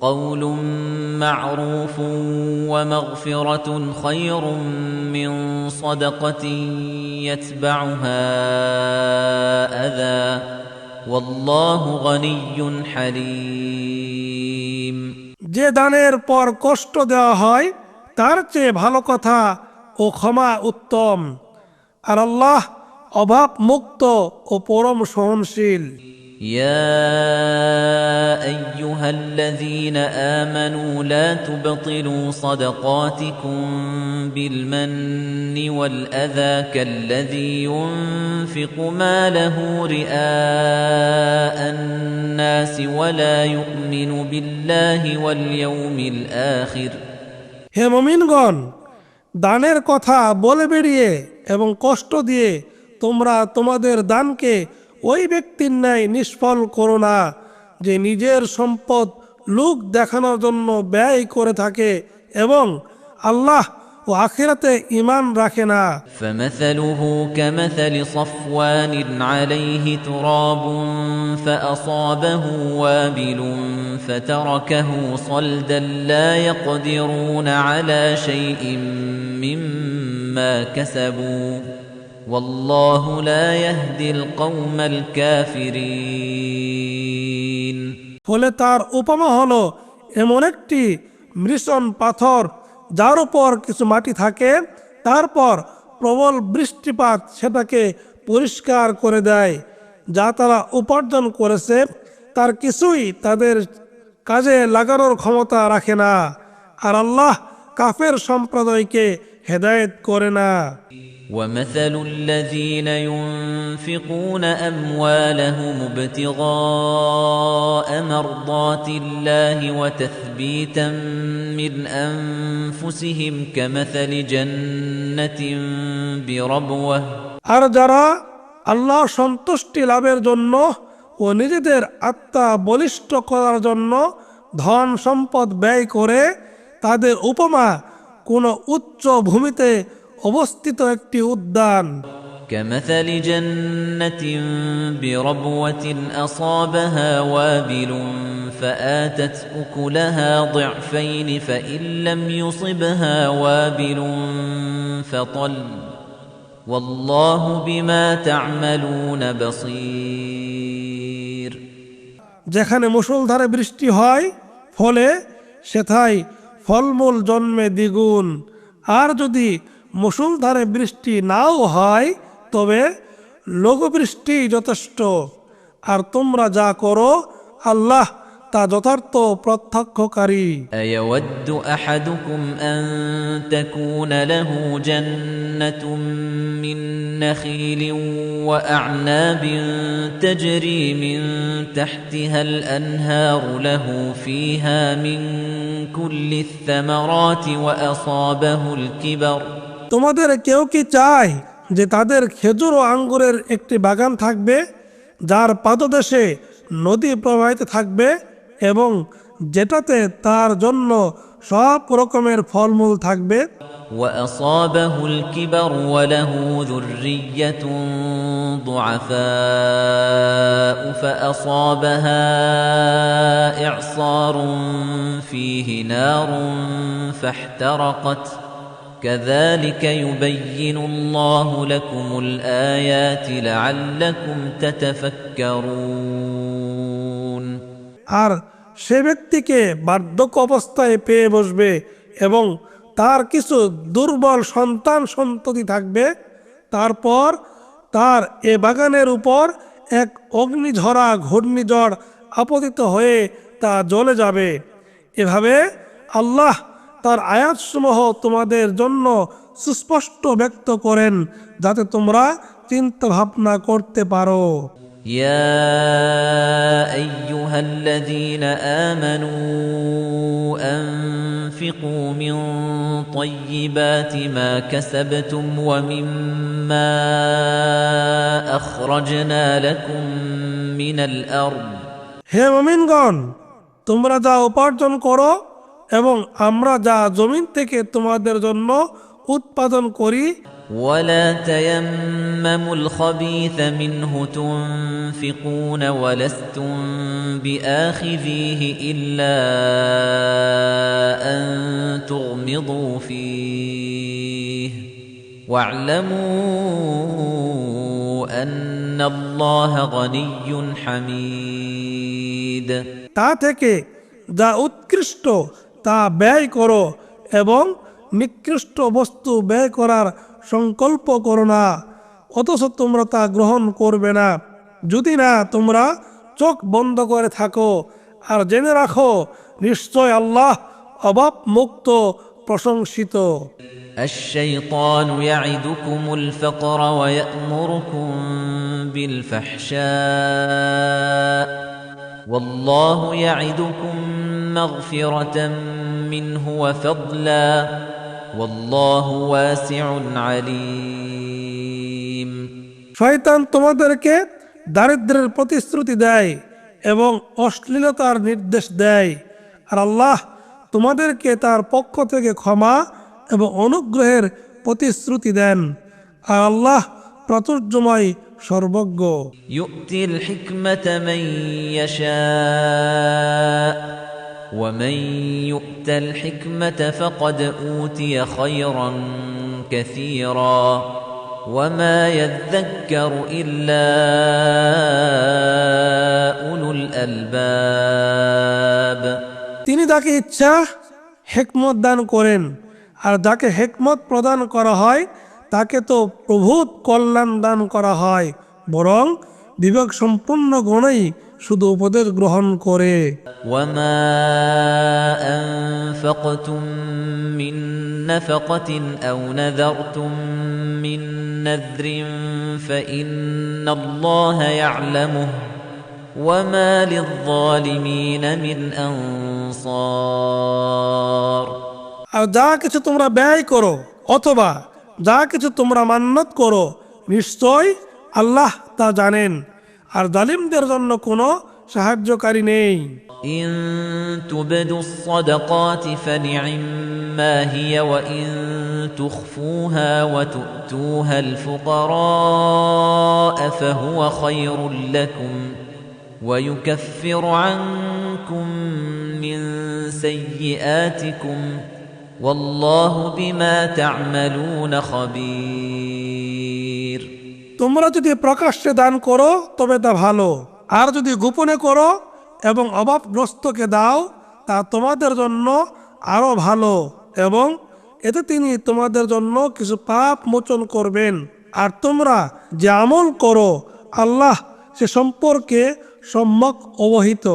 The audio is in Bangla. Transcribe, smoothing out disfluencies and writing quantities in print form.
قول معروف ومغفرة خير من صدقة يتبعها أذى والله غني حليم যে দানের পর কষ্ট দেওয়া হয় তার চেয়ে ভালো কথা ও ক্ষমা উত্তম, আর আল্লাহ অভাব মুক্ত ও পরম সহনশীল। يا أيها الذين آمنوا لا تبطلوا صدقاتكم بالمن والأذى كالذي ينفق ماله رئاء الناس ولا يؤمن بالله واليوم الآخر হে মুমিনগণ, দানের কথা বলে বেরিয়ে এবং কষ্ট দিয়ে তোমরা তোমাদের দানকে ওই ব্যক্তির ন্যায় নিষ্ফল করো না যে নিজের সম্পদ লোক দেখানোর জন্য ব্যয় করে থাকে এবং আল্লাহ ও আখিরাতে ঈমান রাখে না। فمثله كمثل صفوان عليه تراب فأصابه وابل فتركه صلدا لا يقدرون على شيء مما كسبوا والله لا يهدي القوم الكافرين ফলে তার উপমা হলো এমন একটি মৃষণ পাথর যার উপর কিছু মাটি থাকে, তারপর প্রবল বৃষ্টিপাত সেটাকে পরিষ্কার করে দেয়। যা তারা উপার্জন করেছে তার কিছুই তাদের কাজে লাগানোর ক্ষমতা রাখে না, আর আল্লাহ কাফের সম্প্রদায়কে হেদায়েত করে না। ومثل الذين ينفقون أموالهم ابتغاء مرضات الله وتثبيتا من أنفسهم كمثل جنة بربوة আর যারা আল্লাহ সন্তুষ্টি লাভের জন্য ও নিজেদের আত্মা বলিষ্ঠ করার জন্য ধন সম্পদ ব্যয় করে, তাদের উপমা কোনো উচ্চ ভূমিতে অবস্থিত একটি উদ্যান। كمثل جنة بربوة أصابها وابل فآتت أكلها ضعفين فإن لم يصبها وابل فطل والله بما تعملون بصير যেখানে মুষলধারে বৃষ্টি হয় ফলে সেথায় ফলমূল জন্মে দ্বিগুণ, আর যদি মুষলধারে বৃষ্টি নাও হয় তবে লঘুবৃষ্টি যথেষ্ট, আর তোমরা যা করো আল্লাহ তা যথার্থ প্রত্যক্ষকারী। أيود أحدكم أن تكون له جنة من نخيل وأعناب تجري من تحتها الأنهار له فيها من كل الثمرات وأصابه الكبر তোমাদের কেউ কি চায় যে তাদের খেজুর ও আঙ্গুরের একটি বাগান থাকবে যার পাদদেশে নদী প্রবাহিত থাকবে এবং যেটাতে তার জন্য সব রকমের ফলমূল থাকবে, وأصابه الكبر وله ذرية ضعفاء فأصابها إعصار فيه نار فاحترقت كذلك يبين الله لكم الآيات لعلكم تتفكرون আর সে ব্যক্তিকে বার্ধক্য অবস্থায় পেয়ে বসবে এবং তার কিছু দুর্বল সন্তান সন্ততি থাকবে, তারপর তার এ বাগানের উপর এক অগ্নিঝরা ঘূর্ণিঝড় আপতিত হয়ে তা জ্বলে যাবে। এভাবে আল্লাহ তার আয়াতসমূহ তোমাদের জন্য সুস্পষ্ট ব্যক্ত করেন যাতে তোমরা চিন্তা ভাবনা করতে পারো। يا أيها الذين آمنوا أنفقوا من طيبات ما كسبتم ومما أخرجنا لكم من الأرض হে মুমিনগণ, তোমরা যা উপার্জন করো এবং আমরা যা জমিন থেকে তোমাদের জন্য উৎপাদন করি ولا تيمموا الخبيث منه تنفقون ولستم بآخذيه إلا أن تغمضوا فيه واعلموا أن الله غني حميد তা থেকে যা উৎকৃষ্ট তা ব্যয় করো এবং নিকৃষ্ট বস্তু ব্যয় করার সংকল্প করো না, অথচ তোমরা তা গ্রহণ করবে না যদি না তোমরা চোখ বন্ধ করে থাকো। আর জেনে রাখো নিশ্চয় আল্লাহ অভাব মুক্ত প্রশংসিত। الشيطان يعدكم الفقر ويأمركم بالفحشاء والله يعدكم مغفرة منه وفضلا والله واسع عليم শয়তান তোমাদেরকে দারিদ্র্যের প্রতিশ্রুতি দেয় এবং অশ্লীলতার নির্দেশ দেয়, আর আল্লাহ তোমাদেরকে তার পক্ষ থেকে ক্ষমা এবং অনুগ্রহের প্রতিশ্রুতি দেন, আর আল্লাহ প্রাচুর্যময় সর্বজ্ঞ। يؤتي الحكمة من يشاء ومن يؤت الحكمة فقد أوتي خيرا كثيرا وما يذكر إلا أولو الألباب তিনি যাকে ইচ্ছা হিকমত দান করেন, আর যাকে হিকমত প্রদান করা হয় তাকে তো প্রভূত কল্যাণ দান করা হয়, বরং বিবেক সম্পন্ন গণই শুধু উপদেশ গ্রহণ করে। وما أنفقتم من نفقة أو نذرتم من نذر فإن الله يعلمه وما للظالمين من أنصار আর যা কিছু তোমরা ব্যয় করো অথবা যা কিছু তোমরা মান্যত করো নিশ্চয় আল্লাহ তা জানেন, আর জালিমদের জন্য কোনো সাহায্যকারী নেই। إن تبدوا الصدقات فنعما هي وإن تخفوها وتؤتوها الفقراء فهو خير لكم ويكفر عنكم من سيئاتكم والله بما تعملون خبير তোমরা যদি প্রকাশ্যে দান করো তবে তা ভালো, আর যদি গোপনে করো এবং অভাবগ্রস্তকে দাও তা তোমাদের জন্য আরো ভালো, এবং এতে তিনি তোমাদের জন্য কিছু পাপ মোচন করবেন। আর তোমরা যে আমল করো আল্লাহ সে সম্পর্কে সম্যক অবহিত।